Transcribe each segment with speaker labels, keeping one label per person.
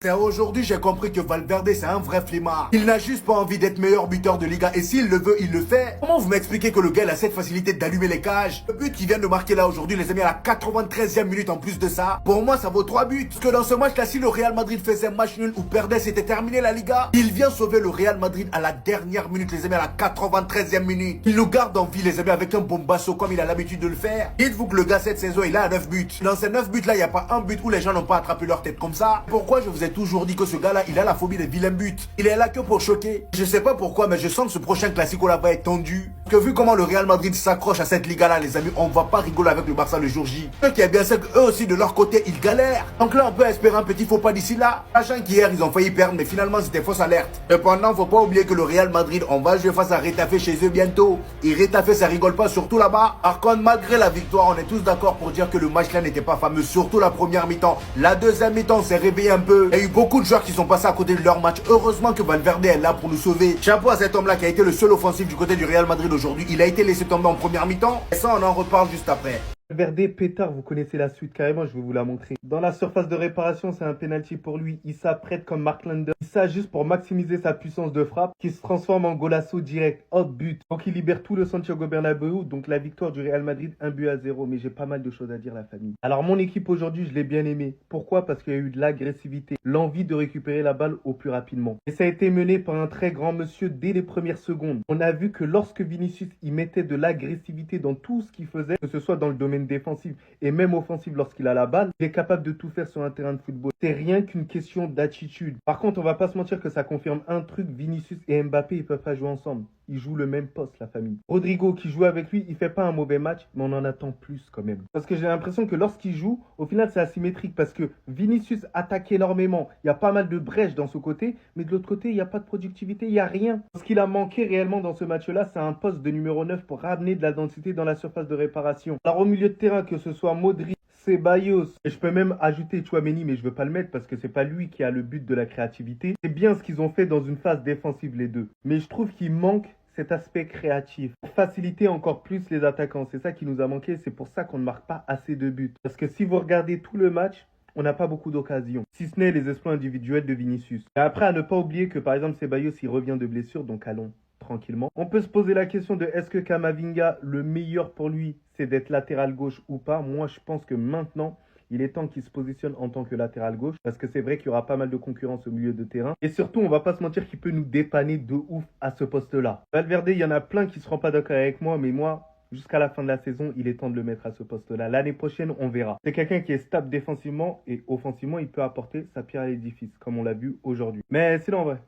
Speaker 1: C'est aujourd'hui j'ai compris que Valverde c'est un vrai flemmard. Il n'a juste pas envie d'être meilleur buteur de Liga et s'il le veut, il le fait. Comment vous m'expliquez que le gars il a cette facilité d'allumer les cages? Le but qu'il vient de marquer là aujourd'hui les amis à la 93e minute en plus de ça, pour moi ça vaut 3 buts. Parce que dans ce match là si le Real Madrid faisait un match nul ou perdait c'était terminé la Liga. Il vient sauver le Real Madrid à la dernière minute les amis à la 93e minute. Il nous garde en vie les amis avec un bombasso comme il a l'habitude de le faire. Dites-vous que le gars cette saison il a 9 buts. Dans ces 9 buts là il n'y a pas un but où les gens n'ont pas attrapé leur tête comme ça. Pourquoi je vous ai toujours dit que ce gars-là, il a la phobie des vilains buts. Il est là que pour choquer. Je sais pas pourquoi, mais je sens que ce prochain Classico-là va être tendu. Que vu comment le Real Madrid s'accroche à cette Liga-là, les amis, on va pas rigoler avec le Barça le jour J. Ce qui est bien, c'est qu'eux aussi, de leur côté, ils galèrent. Donc là, on peut espérer un petit faux pas d'ici là. Sachant qu'hier, ils ont failli perdre, mais finalement, c'était fausse alerte. Cependant, faut pas oublier que le Real Madrid, on va jouer face à Retafe chez eux bientôt. Et Retafe, ça rigole pas, surtout là-bas. Par contre, malgré la victoire, on est tous d'accord pour dire que le match là n'était pas fameux, surtout la première mi-temps. La deuxième mi-temps, on s'est réveillé un peu. Il y a eu beaucoup de joueurs qui sont passés à côté de leur match. Heureusement que Valverde est là pour nous sauver. Chapeau à cet homme-là qui a été le seul offensif du côté du Real Madrid aujourd'hui. Il a été laissé tomber en première mi-temps. Et ça, on en reparle juste après.
Speaker 2: Valverde, pétard, vous connaissez la suite carrément, je vais vous la montrer. Dans la surface de réparation, c'est un penalty pour lui. Il s'apprête comme Mark Lander. Il s'ajuste pour maximiser sa puissance de frappe qui se transforme en golasso direct, hop but. Donc il libère tout le Santiago Bernabéu. Donc la victoire du Real Madrid, 1-0. Mais j'ai pas mal de choses à dire la famille. Alors mon équipe aujourd'hui, je l'ai bien aimée. Pourquoi? Parce qu'il y a eu de l'agressivité, l'envie de récupérer la balle au plus rapidement. Et ça a été mené par un très grand monsieur dès les premières secondes. On a vu que lorsque Vinicius y mettait de l'agressivité dans tout ce qu'il faisait, que ce soit dans le domaine défensif et même offensif lorsqu'il a la balle, il est capable de tout faire sur un terrain de football. C'est rien qu'une question d'attitude. Par contre, on va pas se mentir que ça confirme un truc, Vinicius et Mbappé, ils peuvent pas jouer ensemble. Ils jouent le même poste, la famille. Rodrigo, qui joue avec lui, il fait pas un mauvais match, mais on en attend plus quand même. Parce que j'ai l'impression que lorsqu'il joue, au final, c'est asymétrique parce que Vinicius attaque énormément. Il y a pas mal de brèches dans ce côté, mais de l'autre côté, il n'y a pas de productivité, il n'y a rien. Ce qu'il a manqué réellement dans ce match-là, c'est un poste de numéro 9 pour ramener de la densité dans la surface de réparation. Alors au milieu de terrain, que ce soit Modric, Ceballos, et je peux même ajouter Tchouaméni, mais je veux pas le mettre parce que c'est pas lui qui a le but de la créativité. C'est bien ce qu'ils ont fait dans une phase défensive les deux. Mais je trouve qu'il manque cet aspect créatif pour faciliter encore plus les attaquants. C'est ça qui nous a manqué, c'est pour ça qu'on ne marque pas assez de buts. Parce que si vous regardez tout le match, on n'a pas beaucoup d'occasions, si ce n'est les exploits individuels de Vinicius. Et après, à ne pas oublier que par exemple Ceballos, il revient de blessure, donc allons tranquillement. On peut se poser la question de est-ce que Camavinga, le meilleur pour lui, c'est d'être latéral gauche ou pas? Moi, je pense que maintenant, il est temps qu'il se positionne en tant que latéral gauche parce que c'est vrai qu'il y aura pas mal de concurrence au milieu de terrain. Et surtout, on va pas se mentir qu'il peut nous dépanner de ouf à ce poste-là. Valverde, il y en a plein qui seront pas d'accord avec moi, mais moi, jusqu'à la fin de la saison, il est temps de le mettre à ce poste-là. L'année prochaine, on verra. C'est quelqu'un qui est stable défensivement et offensivement, il peut apporter sa pierre à l'édifice, comme on l'a vu aujourd'hui. Mais c'est en vrai.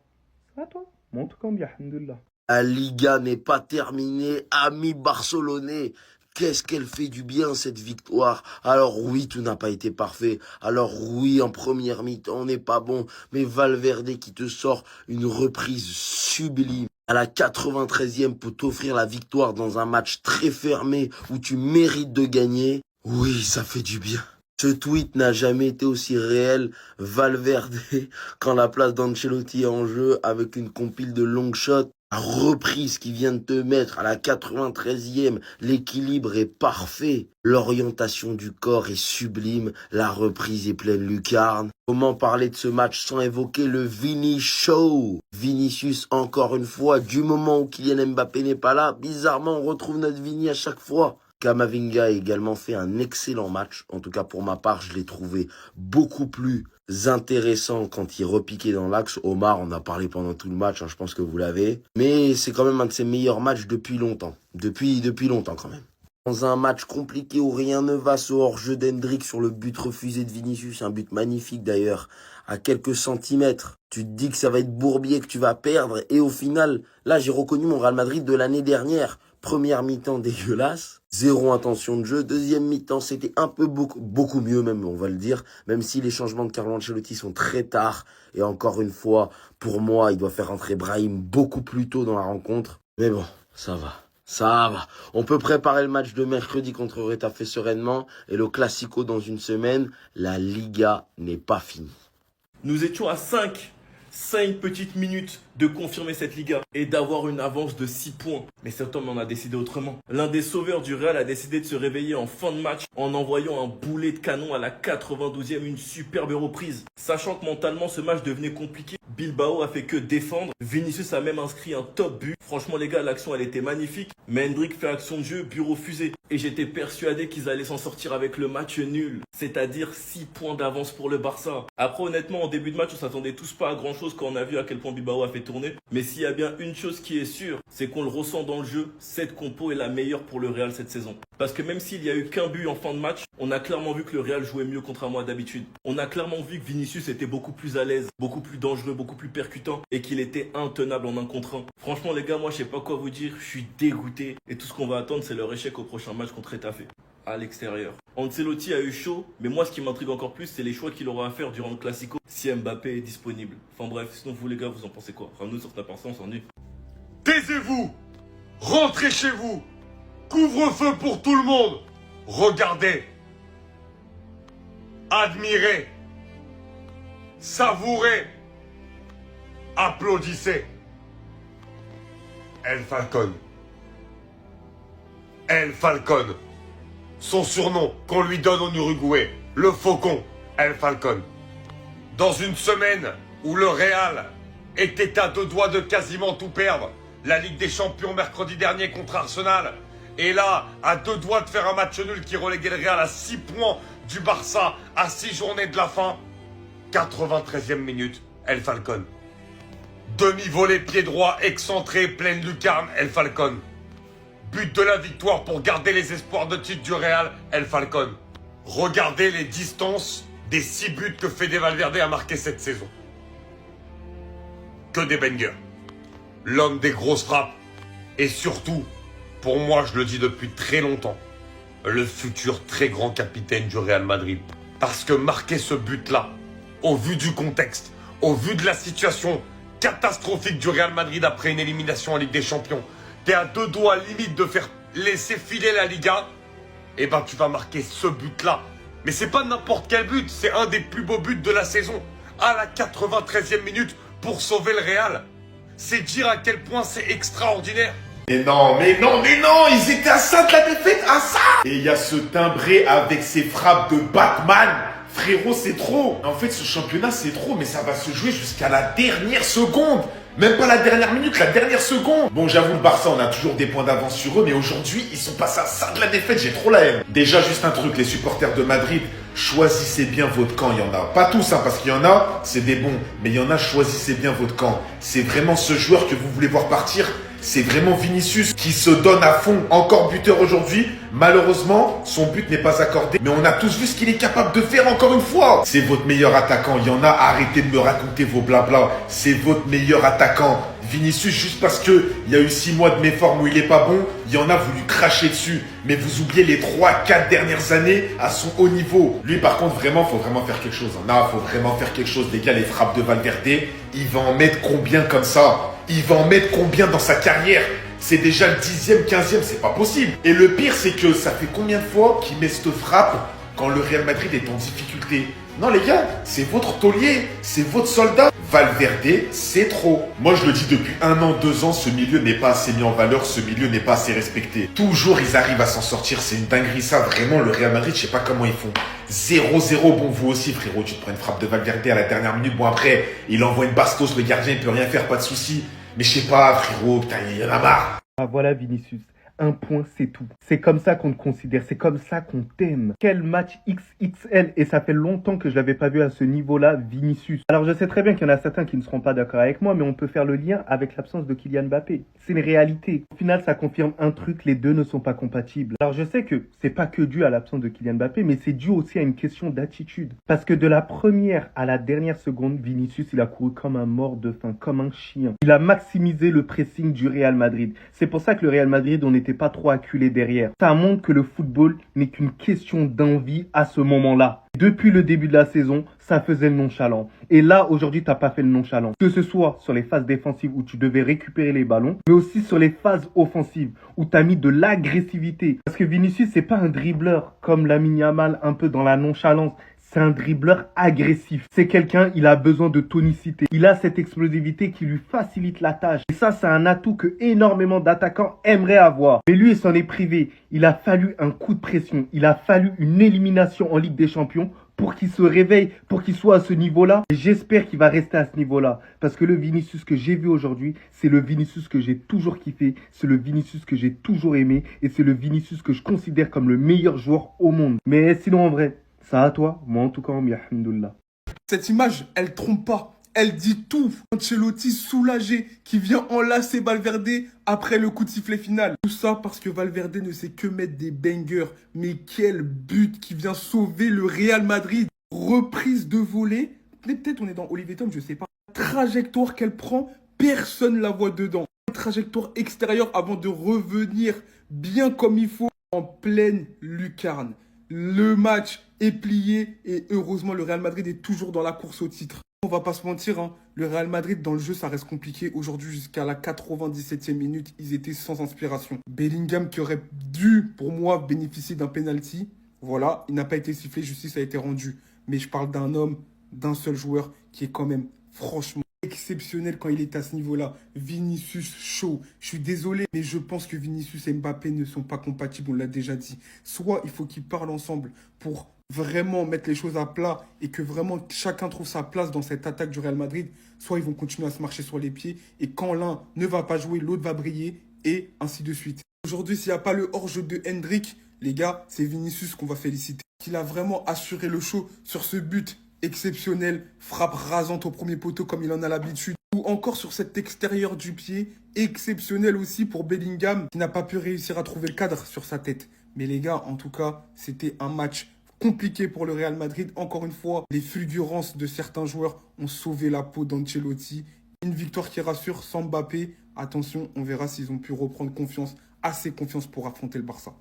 Speaker 2: À toi. Montre combien, alhamdoulilah.
Speaker 3: La Liga n'est pas terminée, amis barcelonais. Qu'est-ce qu'elle fait du bien, cette victoire? Alors oui, tout n'a pas été parfait. Alors oui, en première mi-temps, on n'est pas bon. Mais Valverde qui te sort une reprise sublime à la 93e pour t'offrir la victoire dans un match très fermé où tu mérites de gagner. Oui, ça fait du bien. Ce tweet n'a jamais été aussi réel. Valverde, quand la place d'Ancelotti est en jeu avec une compile de long shots. La reprise qui vient de te mettre à la 93e, l'équilibre est parfait. L'orientation du corps est sublime, la reprise est pleine lucarne. Comment parler de ce match sans évoquer le Vini Show? Vinicius, encore une fois, du moment où Kylian Mbappé n'est pas là, bizarrement on retrouve notre Vini à chaque fois. Camavinga a également fait un excellent match. En tout cas, pour ma part, je l'ai trouvé beaucoup plus intéressant quand il repiquait dans l'axe. Omar, on a parlé pendant tout le match, je pense que vous l'avez. Mais c'est quand même un de ses meilleurs matchs depuis longtemps. Depuis longtemps quand même. Dans un match compliqué où rien ne va, ce hors-jeu d'Hendrick sur le but refusé de Vinicius, un but magnifique d'ailleurs, à quelques centimètres. Tu te dis que ça va être Bourbier, que tu vas perdre. Et au final, là, j'ai reconnu mon Real Madrid de l'année dernière. Première mi-temps dégueulasse, zéro intention de jeu. Deuxième mi-temps, c'était un peu beaucoup mieux même, on va le dire. Même si les changements de Carlo Ancelotti sont très tard. Et encore une fois, pour moi, il doit faire entrer Brahim beaucoup plus tôt dans la rencontre. Mais bon, ça va. Ça va. On peut préparer le match de mercredi contre Retafe sereinement. Et le Classico dans une semaine. La Liga n'est pas finie.
Speaker 4: Nous étions à 5 5 petites minutes de confirmer cette Liga et d'avoir une avance de 6 points. Mais cet homme en a décidé autrement. L'un des sauveurs du Real a décidé de se réveiller en fin de match en envoyant un boulet de canon à la 92e, une superbe reprise. Sachant que mentalement ce match devenait compliqué, Bilbao a fait que défendre. Vinicius a même inscrit un top but. Franchement les gars, l'action elle était magnifique. Mais Hendrik fait action de jeu, but refusé. Et j'étais persuadé qu'ils allaient s'en sortir avec le match nul. C'est-à-dire 6 points d'avance pour le Barça. Après honnêtement, en début de match, on s'attendait tous pas à grand chose quand on a vu à quel point Bilbao a fait tourner. Mais s'il y a bien une chose qui est sûre, c'est qu'on le ressent dans le jeu. Cette compo est la meilleure pour le Real cette saison. Parce que même s'il y a eu qu'un but en fin de match, on a clairement vu que le Real jouait mieux contrairement à d'habitude. On a clairement vu que Vinicius était beaucoup plus à l'aise, beaucoup plus dangereux, beaucoup plus percutant et qu'il était intenable en 1 contre 1. Franchement les gars, moi je sais pas quoi vous dire, je suis dégoûté. Et tout ce qu'on va attendre c'est leur échec au prochain match contre Retafe, à l'extérieur. Ancelotti a eu chaud, mais moi ce qui m'intrigue encore plus c'est les choix qu'il aura à faire durant le Classico si Mbappé est disponible. Enfin bref, sinon vous les gars vous en pensez quoi? Ramenez-nous sur ta personne, on s'ennuie.
Speaker 5: Taisez-vous! Rentrez chez vous! Couvre-feu pour tout le monde! Regardez! Admirez! Savourez! Applaudissez! El Falcon. El Falcon. Son surnom qu'on lui donne en Uruguay. Le Faucon. El Falcon. Dans une semaine où le Real était à 2 doigts de quasiment tout perdre, la Ligue des Champions mercredi dernier contre Arsenal, et là, à 2 doigts de faire un match nul qui reléguait le Real à 6 points du Barça à 6 journées de la fin, 93e minute, El Falcon. Demi-volée pied droit, excentré, pleine lucarne, El Falcon. But de la victoire pour garder les espoirs de titre du Real, El Falcon. Regardez les distances des 6 buts que Fede Valverde a marqué cette saison. Que des bangers. L'homme des grosses frappes. Et surtout, pour moi, je le dis depuis très longtemps, le futur très grand capitaine du Real Madrid. Parce que marquer ce but-là, au vu du contexte, au vu de la situation catastrophique du Real Madrid après une élimination en Ligue des Champions, t'es à 2 doigts limite de faire laisser filer la Liga, et ben tu vas marquer ce but-là. Mais c'est pas n'importe quel but, c'est un des plus beaux buts de la saison, à la 93e minute pour sauver le Real. C'est dire à quel point c'est extraordinaire.
Speaker 6: Mais non, ils étaient à ça de la défaite, à ça. Et il y a ce timbré avec ses frappes de Batman. Frérot, c'est trop. En fait, ce championnat, c'est trop, mais ça va se jouer jusqu'à la dernière seconde. Même pas la dernière minute, la dernière seconde. Bon, j'avoue, le Barça, on a toujours des points d'avance sur eux, mais aujourd'hui, ils sont passés à ça de la défaite, j'ai trop la haine. Déjà, juste un truc, les supporters de Madrid, choisissez bien votre camp, il y en a. Pas tous, hein, parce qu'il y en a, c'est des bons, mais il y en a, choisissez bien votre camp. C'est vraiment ce joueur que vous voulez voir partir. C'est vraiment Vinicius qui se donne à fond, encore buteur aujourd'hui. Malheureusement, son but n'est pas accordé. Mais on a tous vu ce qu'il est capable de faire encore une fois. C'est votre meilleur attaquant. Il y en a, arrêtez de me raconter vos blabla. C'est votre meilleur attaquant. Vinicius, juste parce que il y a eu 6 mois de méforme où il est pas bon, il y en a voulu cracher dessus. Mais vous oubliez les 3-4 dernières années à son haut niveau. Lui, par contre, vraiment, faut vraiment faire quelque chose. Là, faut vraiment faire quelque chose. Les gars, les frappes de Valverde, il va en mettre combien comme ça? Il va en mettre combien dans sa carrière? C'est déjà le 10e, 15e, c'est pas possible. Et le pire, c'est que ça fait combien de fois qu'il met cette frappe quand le Real Madrid est en difficulté? Non les gars, c'est votre taulier, c'est votre soldat. Valverde, c'est trop. Moi je le dis depuis 1 an, 2 ans, ce milieu n'est pas assez mis en valeur, ce milieu n'est pas assez respecté. Toujours ils arrivent à s'en sortir, c'est une dinguerie ça. Vraiment le Real Madrid, je sais pas comment ils font. 0-0, bon vous aussi frérot, tu te prends une frappe de Valverde à la dernière minute. Bon après, il envoie une bastos, le gardien il peut rien faire, pas de souci. Mais je sais pas frérot, putain il y en a marre.
Speaker 2: Ah voilà Vinicius. Un point, c'est tout. C'est comme ça qu'on te considère, c'est comme ça qu'on t'aime. Quel match XXL, et ça fait longtemps que je l'avais pas vu à ce niveau-là, Vinicius. Alors je sais très bien qu'il y en a certains qui ne seront pas d'accord avec moi, mais on peut faire le lien avec l'absence de Kylian Mbappé. C'est une réalité. Au final, ça confirme un truc, les deux ne sont pas compatibles. Alors je sais que c'est pas que dû à l'absence de Kylian Mbappé, mais c'est dû aussi à une question d'attitude. Parce que de la première à la dernière seconde, Vinicius, il a couru comme un mort de faim, comme un chien. Il a maximisé le pressing du Real Madrid. C'est pour ça que le Real Madrid, on n'était pas trop acculé derrière. Ça montre que le football n'est qu'une question d'envie à ce moment-là. Depuis le début de la saison, ça faisait le nonchalant. Et là, aujourd'hui, t'as pas fait le nonchalant. Que ce soit sur les phases défensives où tu devais récupérer les ballons, mais aussi sur les phases offensives où t'as mis de l'agressivité. Parce que Vinicius, c'est pas un dribbleur comme Lamine Yamal un peu dans la nonchalance. C'est un dribbleur agressif. C'est quelqu'un, il a besoin de tonicité. Il a cette explosivité qui lui facilite la tâche. Et ça, c'est un atout que énormément d'attaquants aimeraient avoir. Mais lui, il s'en est privé. Il a fallu un coup de pression. Il a fallu une élimination en Ligue des Champions pour qu'il se réveille, pour qu'il soit à ce niveau-là. Et j'espère qu'il va rester à ce niveau-là. Parce que le Vinicius que j'ai vu aujourd'hui, c'est le Vinicius que j'ai toujours kiffé. C'est le Vinicius que j'ai toujours aimé. Et c'est le Vinicius que je considère comme le meilleur joueur au monde. Mais sinon, en vrai, ça à toi. Moi, en tout cas, alhamdoulilah.
Speaker 7: Cette image, elle trompe pas. Elle dit tout. Ancelotti soulagé qui vient enlacer Valverde après le coup de sifflet final. Tout ça parce que Valverde ne sait que mettre des bangers. Mais quel but qui vient sauver le Real Madrid. Reprise de volée. Peut-être on est dans Olivier Tom, je sais pas. La trajectoire qu'elle prend, personne la voit dedans. Une trajectoire extérieure avant de revenir bien comme il faut en pleine lucarne. Le match est plié et heureusement le Real Madrid est toujours dans la course au titre. On va pas se mentir, hein, le Real Madrid dans le jeu ça reste compliqué. Aujourd'hui jusqu'à la 97e minute, ils étaient sans inspiration. Bellingham qui aurait dû pour moi bénéficier d'un penalty. Voilà, il n'a pas été sifflé, justice a été rendue. Mais je parle d'un homme, d'un seul joueur qui est quand même franchement exceptionnel quand il est à ce niveau-là. Vinicius chaud. Je suis désolé, mais je pense que Vinicius et Mbappé ne sont pas compatibles, on l'a déjà dit. Soit il faut qu'ils parlent ensemble pour vraiment mettre les choses à plat et que vraiment chacun trouve sa place dans cette attaque du Real Madrid, soit ils vont continuer à se marcher sur les pieds et quand l'un ne va pas jouer, l'autre va briller et ainsi de suite. Aujourd'hui, s'il n'y a pas le hors-jeu de Hendrick, les gars, c'est Vinicius qu'on va féliciter. Il a vraiment assuré le show sur ce but exceptionnel, frappe rasante au premier poteau comme il en a l'habitude. Ou encore sur cet extérieur du pied, exceptionnel aussi pour Bellingham qui n'a pas pu réussir à trouver le cadre sur sa tête. Mais les gars, en tout cas, c'était un match compliqué pour le Real Madrid. Encore une fois, les fulgurances de certains joueurs ont sauvé la peau d'Ancelotti. Une victoire qui rassure sans Mbappé. Attention, on verra s'ils ont pu reprendre confiance, assez confiance pour affronter le Barça.